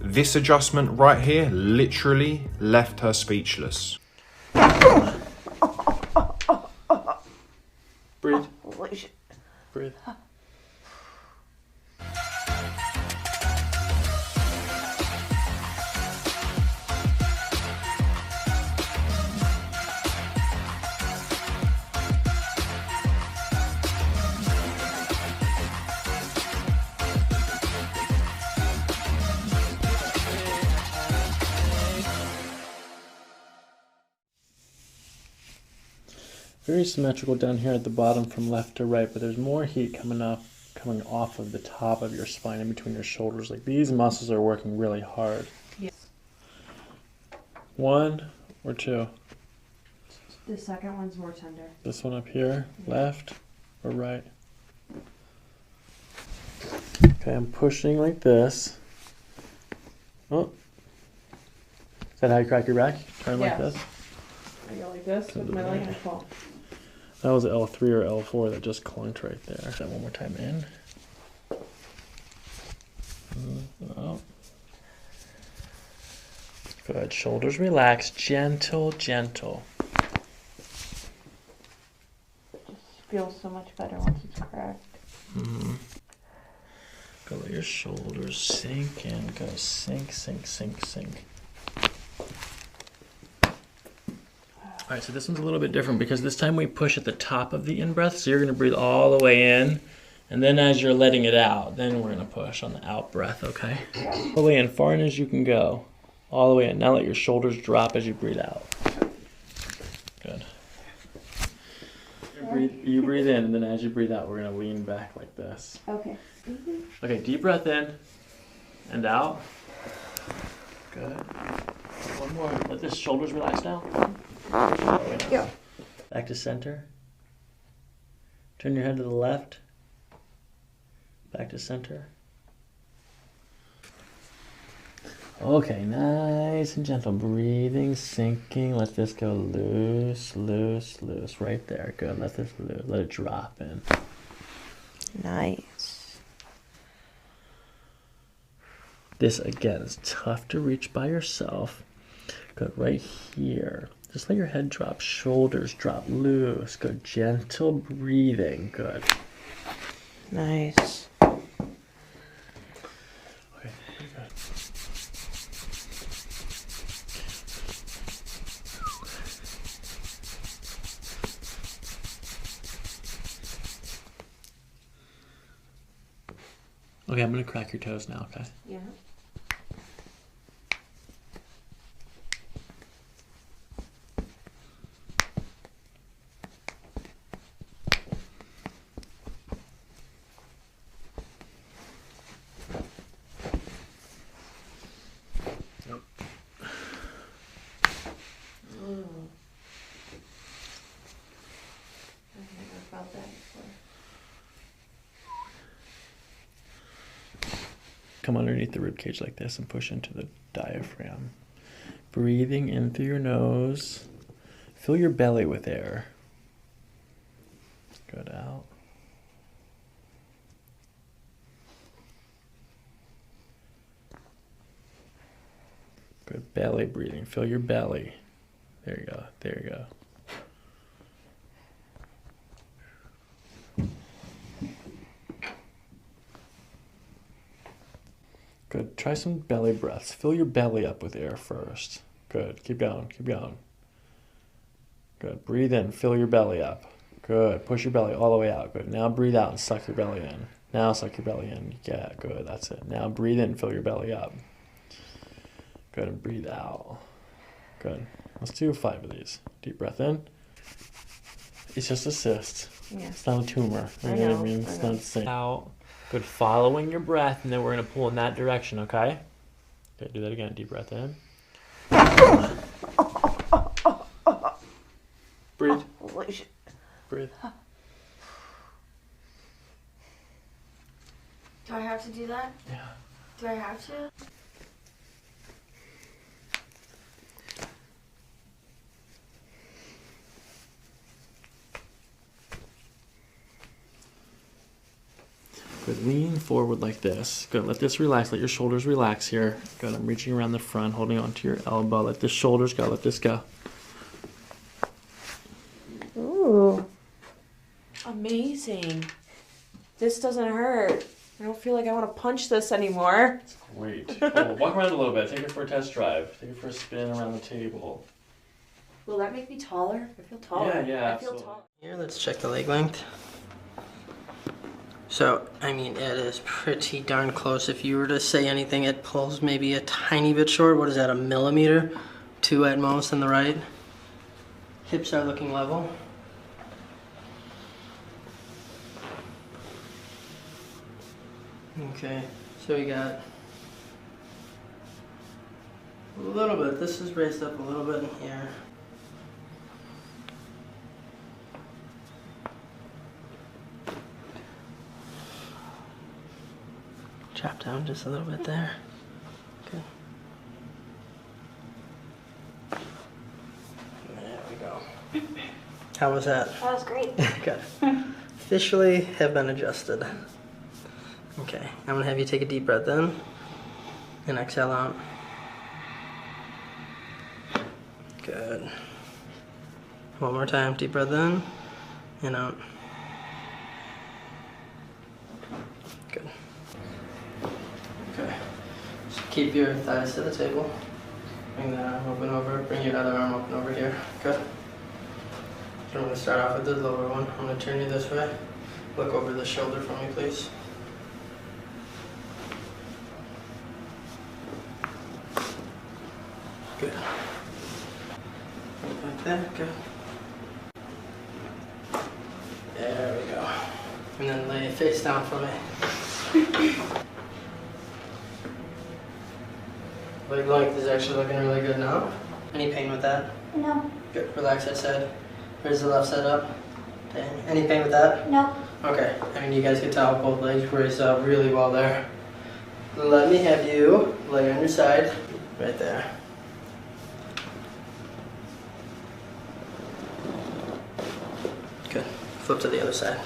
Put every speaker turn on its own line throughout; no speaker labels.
This adjustment right here literally left her speechless.
Breathe. Breathe. Very symmetrical down here at the bottom from left to right, but there's more heat coming off of the top of your spine in between your shoulders. Like these muscles are working really hard.
Yes.
1 or 2?
The second one's more tender.
This one up here, left or right? Okay, I'm pushing like this. Oh. Is that how you crack your back? Turn like this?
I go like this with my leg and I fall.
That was L3 or L4 that just clunked right there. That one more time in. Out. Good. Shoulders relax. Gentle, gentle.
It just feels so much better once it's cracked.
Go let your shoulders sink in. Go sink, sink, sink, sink. All right, so this one's a little bit different because this time we push at the top of the in-breath. So you're going to breathe all the way in. And then as you're letting it out, then we're going to push on the out-breath, okay? All the way in, far in as you can go. All the way in. Now let your shoulders drop as you breathe out. Good. You breathe in, and then as you breathe out, we're going to lean back like this.
Okay.
Okay, deep breath in and out. Good. One more. Let the shoulders relax now.
Yeah.
Back to center. Turn your head to the left. Back to center. Okay, nice and gentle. Breathing, sinking. Let this go loose, loose, loose. Right there. Good. Let this loose. Let it drop in.
Nice.
This, again, is tough to reach by yourself. Good. Right here. Just let your head drop, shoulders drop, loose. Good, gentle breathing. Good.
Nice.
Okay, good. Okay, I'm gonna crack your toes now, okay?
Yeah. Felt that before.
Come underneath the rib cage like this and push into the diaphragm. Breathing in through your nose. Fill your belly with air. Good, out. Good, belly breathing. Fill your belly. There you go, there you go. Good. Try some belly breaths. Fill your belly up with air first. Good. Keep going. Keep going. Good. Breathe in. Fill your belly up. Good. Push your belly all the way out. Good. Now breathe out and suck your belly in. Now suck your belly in. Yeah, good. That's it. Now breathe in. Fill your belly up. Good. And breathe out. Good. Let's do 5 of these. Deep breath in. It's just a cyst.
Yeah.
It's not a tumor. You know what I mean? It's
I know.
not the same. Out. Good. Following your breath, and then we're going to pull in that direction, okay? Okay, do that again. Deep breath in. Breathe.
Holy shit.
Breathe.
Do I have to do that?
Yeah.
Do I have to?
Good, lean forward like this. Good, let this relax, let your shoulders relax here. Good, I'm reaching around the front, holding onto your elbow. Let the shoulders go, let this go.
Ooh. Amazing. This doesn't hurt. I don't feel like I want to punch this anymore.
Great. Cool. Walk around a little bit, take it for a test drive. Take it for a spin around the table.
Will that make me taller? I feel taller.
Yeah,
I feel
absolutely.
taller.
Here, let's check the leg length. So, I mean, it is pretty darn close. If you were to say anything, it pulls maybe a tiny bit short. What is that, a millimeter? 2 at most on the right. Hips are looking level. Okay, so we got a little bit. This is raised up a little bit in here. Drop down just a little bit there. Good. There we go. How was that?
That was great.
Good. Officially have been adjusted. Okay, I'm gonna have you take a deep breath in and exhale out. Good. One more time, deep breath in and out. Good. Okay. So keep your thighs to the table. Bring that arm open over. Bring your other arm open over here. Good. So I'm going to start off with the lower one. I'm going to turn you this way. Look over the shoulder for me, please. Good. Like that. Good. There we go. And then lay face down for me. Leg length is actually looking really good now. Any pain with that?
No.
Good. Relax that side. Raise the left side up. Okay. Any pain with that?
No.
Okay. I mean, you guys can tell both legs raised up really well there. Let me have you lay on your side. Right there. Good. Flip to the other side.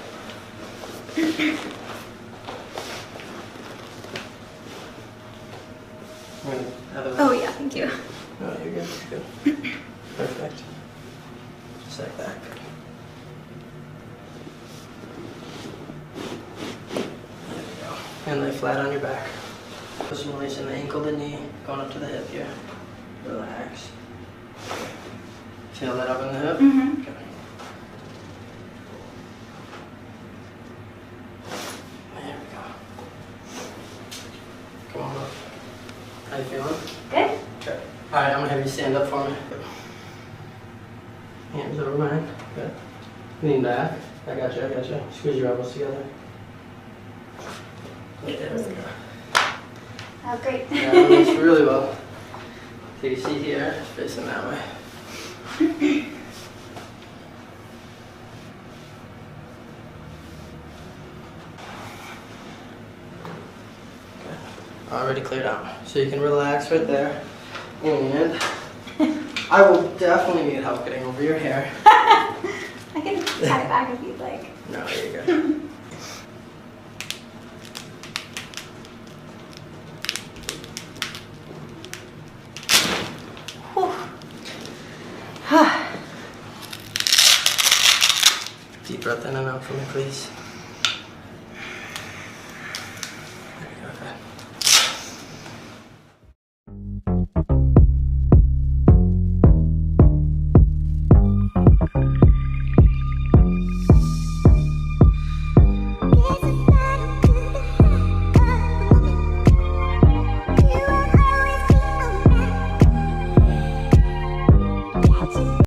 Oh yeah, thank you.
No, you're good. Good. Perfect. Just like that. Good. There we go. And lay flat on your back. Put some release in the ankle, the knee, going up to the hip here. Relax. Feel that up in the hip?
Mm-hmm.
Okay. There we go. Come on up. How you feeling?
Good.
Okay. Alright, I'm gonna have you stand up for me. Hands over mine. Good. Lean back. I got you, I got you. Squeeze your elbows together. There we go.
That was great.
Yeah, that looks really well. Take a seat here, facing that way. Good. Already cleared out. So you can relax right there. And I will definitely need help getting over your hair.
I can tie it back if you'd like.
No, you're good. Deep breath in and out for me, please.